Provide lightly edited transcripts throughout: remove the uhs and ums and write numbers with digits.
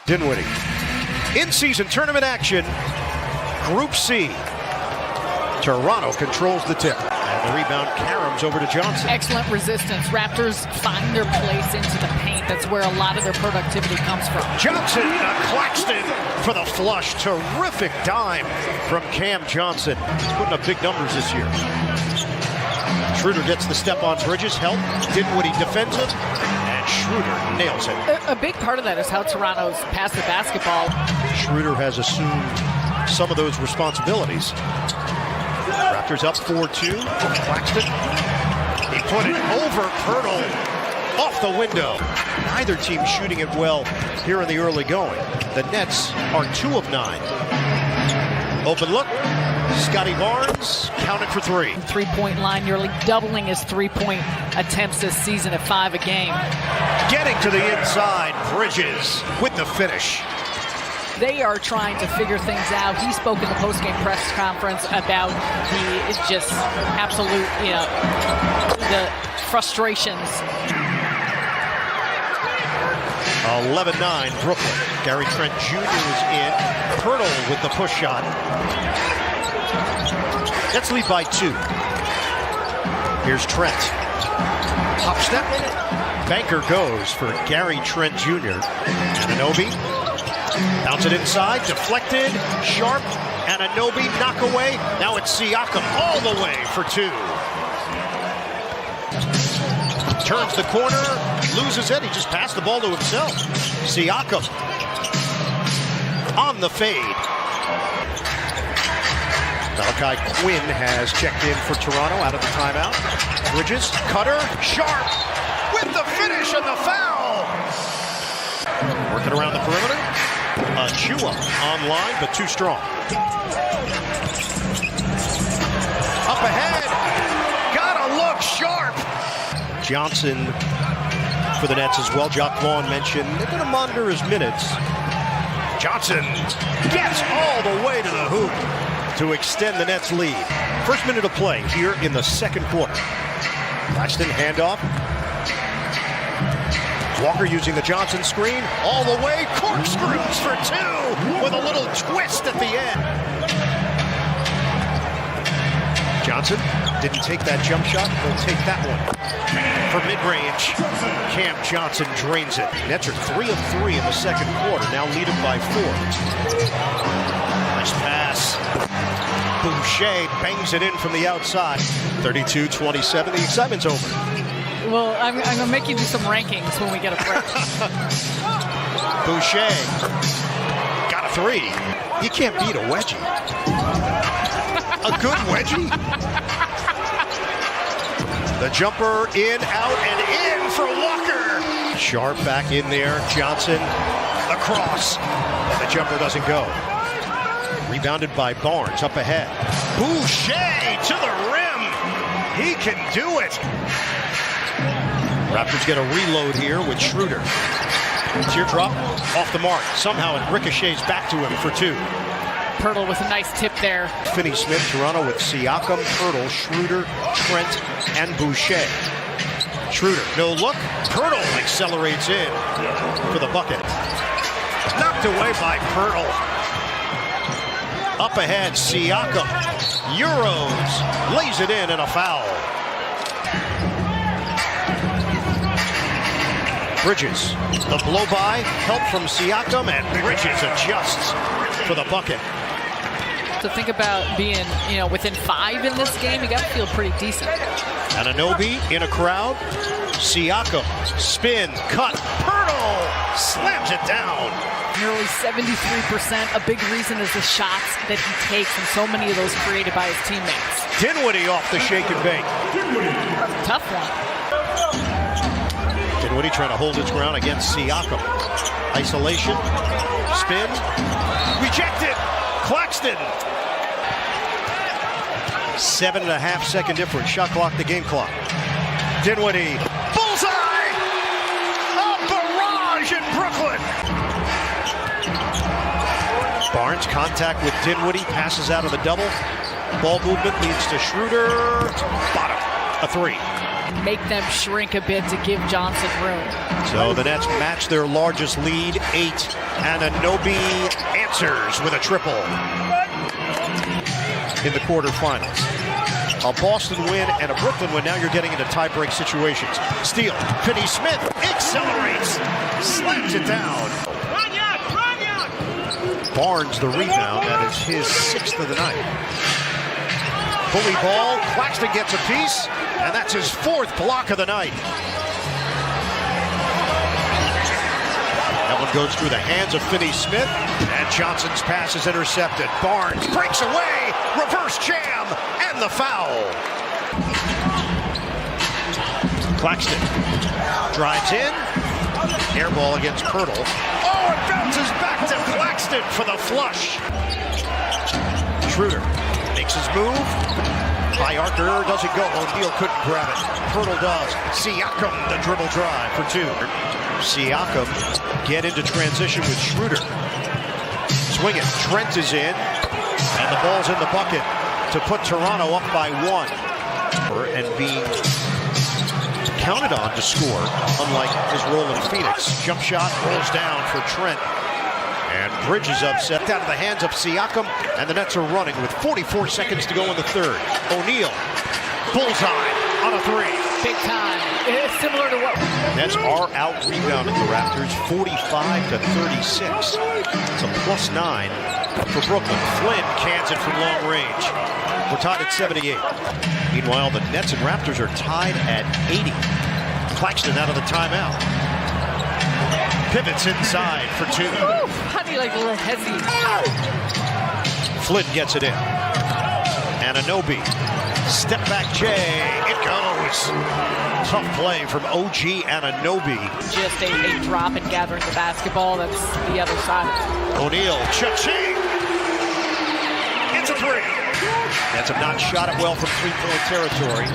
Dinwiddie. In-season tournament action, Group C. Toronto controls the tip. And the rebound caroms over to Johnson. Excellent resistance. Raptors find their place into the paint. That's where a lot of their productivity comes from. Johnson, Claxton for the flush. Terrific dime from Cam Johnson. He's putting up big numbers this year. Schroeder gets the step on Bridges. Help. Dinwiddie defends him. And Schroeder nails it. A big part of that is how Toronto's passed the basketball. Schroeder has assumed some of those responsibilities. Raptors up 4-2. Claxton. He put it over Pirtle. Off the window. Neither team shooting it well here in the early going. The Nets are 2 of 9. Open look. Scotty Barnes counted for 3. Three-point line, nearly doubling his three-point attempts this season at 5 a game. Getting to the inside. Bridges with the finish. They are trying to figure things out. He spoke in the post-game press conference about the just absolute, the frustrations. 11-9 Brooklyn. Gary Trent Jr. is in. Pirtle with the push shot. Let's lead by 2. Here's Trent. Top step. Banker goes for Gary Trent Jr. Anunoby. Bounce it inside, deflected, Sharp, Anunoby, knock away. Now it's Siakam all the way for 2. Turns the corner, loses it. He just passed the ball to himself. Siakam on the fade. Malachi Quinn has checked in for Toronto out of the timeout. Bridges, cutter, Sharp with the finish and the foul. Working around the perimeter. Chua online, but too strong. Up ahead. Gotta look Sharp. Johnson for the Nets as well. Jock Vaughn mentioned they're going to monitor his minutes. Johnson gets all the way to the hoop to extend the Nets lead. First minute of play here in the second quarter. Claxton handoff. Walker using the Johnson screen all the way. Corkscrews for 2 with a little twist at the end. Johnson didn't take that jump shot. He'll take that one. For mid-range, Cam Johnson drains it. Nets are 3 of 3 in the second quarter, now leading by 4. Nice pass. Boucher bangs it in from the outside. 32-27, the excitement's over. Well, I'm going to make you do some rankings when we get a break. Boucher got a 3. You can't beat a wedgie. A good wedgie. The jumper in, out, and in for Walker. Sharp back in there. Johnson across. And the jumper doesn't go. Rebounded by Barnes up ahead. Boucher to the rim. He can do it. Raptors get a reload here with Schroeder. Teardrop off the mark. Somehow it ricochets back to him for 2. Pirtle with a nice tip there. Finney-Smith, Toronto with Siakam, Pirtle, Schroeder, Trent, and Boucher. Schroeder, no look. Pirtle accelerates in for the bucket. Knocked away by Pirtle. Up ahead, Siakam. Euros, lays it in and a foul. Bridges, the blow-by, help from Siakam, and Bridges adjusts for the bucket. To think about being, within 5 in this game, you got to feel pretty decent. Anunoby in a crowd. Siakam, spin, cut, Pirtle slams it down. Nearly 73%. A big reason is the shots that he takes, and so many of those created by his teammates. Dinwiddie off the shake and bake. Tough one. Dinwiddie trying to hold his ground against Siakam. Isolation, spin, rejected. Claxton. 7.5 second difference. Shot clock, the game clock. Dinwiddie, bullseye! A barrage in Brooklyn. Barnes contact with Dinwiddie, passes out of the double. Ball movement leads to Schroeder. Bottom, a 3. make them shrink a bit to give Johnson room. So the Nets match their largest lead, 8. Anunoby answers with a triple in the quarterfinals. A Boston win and a Brooklyn win. Now you're getting into tie-break situations. Steal. Finney-Smith accelerates, slams it down. Barnes the rebound. That is his 6th of the night. Bully ball. Claxton gets a piece, and that's his 4th block of the night. That one goes through the hands of Finney-Smith, and Johnson's pass is intercepted. Barnes breaks away, reverse jam, and the foul. Claxton drives in, air ball against Pirtle. Oh, it bounces back to Claxton for the flush. Schroeder makes his move. High archer doesn't go. O'Neal couldn't grab it. Pirtle does. Siakam the dribble drive for 2. Siakam get into transition with Schroeder. Swing it. Trent is in. And the ball's in the bucket to put Toronto up by 1. And being counted on to score, unlike his role in Phoenix. Jump shot rolls down for Trent. And Bridges upset out of the hands of Siakam. And the Nets are running with 44 seconds to go in the 3rd. O'Neal. Bullseye on a 3. Big time. It's similar to what Nets are out rebounding the Raptors 45-36. It's a +9 for Brooklyn. Flynn cans it from long range. We're tied at 78. Meanwhile, the Nets and Raptors are tied at 80. Claxton out of the timeout. Pivots inside for 2. Ooh, how do you like a little hezzy? Flynn gets it in. Anunoby. Step back J. It goes. Tough play from OG Anunoby. Just a drop and gathering the basketball. That's the other side. O'Neal. Cha-ching. It's a 3. Nets have not shot it well from 3-point territory.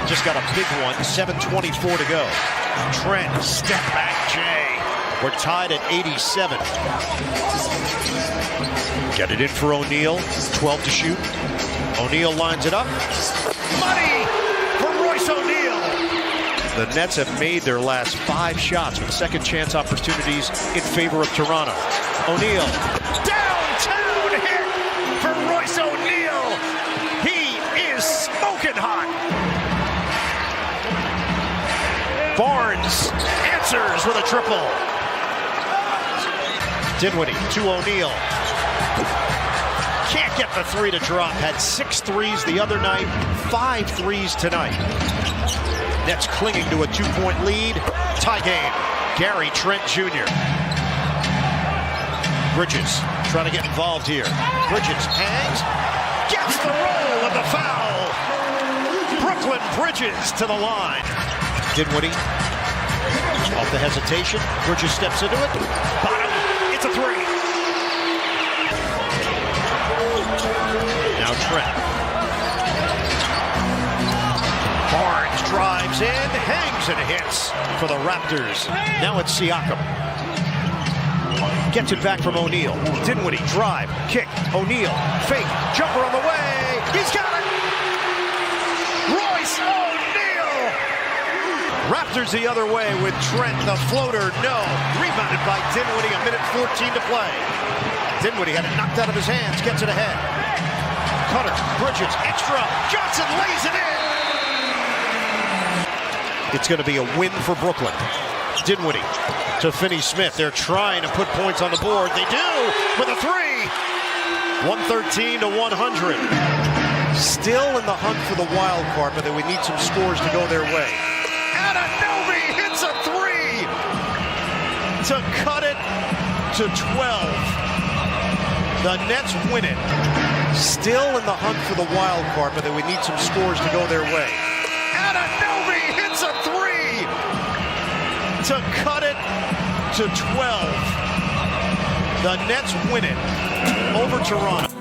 Just got a big one. 7:24 to go. Trent. Step back J. We're tied at 87. Get it in for O'Neal. 12 to shoot. O'Neal lines it up. Money for Royce O'Neal. The Nets have made their last 5 shots with second chance opportunities in favor of Toronto. O'Neal. Downtown hit for Royce O'Neal. He is smoking hot. Barnes answers with a triple. Dinwiddie to O'Neal. Can't get the 3 to drop. Had 6 threes the other night, 5 threes tonight. Nets clinging to a 2-point lead. Tie game. Gary Trent Jr. Bridges trying to get involved here. Bridges hangs. Gets the roll with the foul. Brooklyn Bridges to the line. Dinwiddie off the hesitation. Bridges steps into it. Bottom. It's a 3. Now Trent. Barnes drives in, hangs and hits for the Raptors. Now it's Siakam. Gets it back from O'Neal. Dinwiddie drive, kick, O'Neal, fake, jumper on the way. He's got it! Royce O'Neal! Raptors the other way with Trent, the floater, no. Rebounded by Dinwiddie, 1:14 to play. Dinwiddie had it knocked out of his hands, gets it ahead. Cutter, Bridges, extra, Johnson lays it in! It's going to be a win for Brooklyn. Dinwiddie to Finney-Smith. They're trying to put points on the board. They do with a 3! 113 to 100. Still in the hunt for the wild card, but we need some scores to go their way. Anunoby hits a 3 to cut it to 12. The Nets win it. Still in the hunt for the wild card, but we need some scores to go their way. Anunoby hits a 3 to cut it to 12. The Nets win it over Toronto.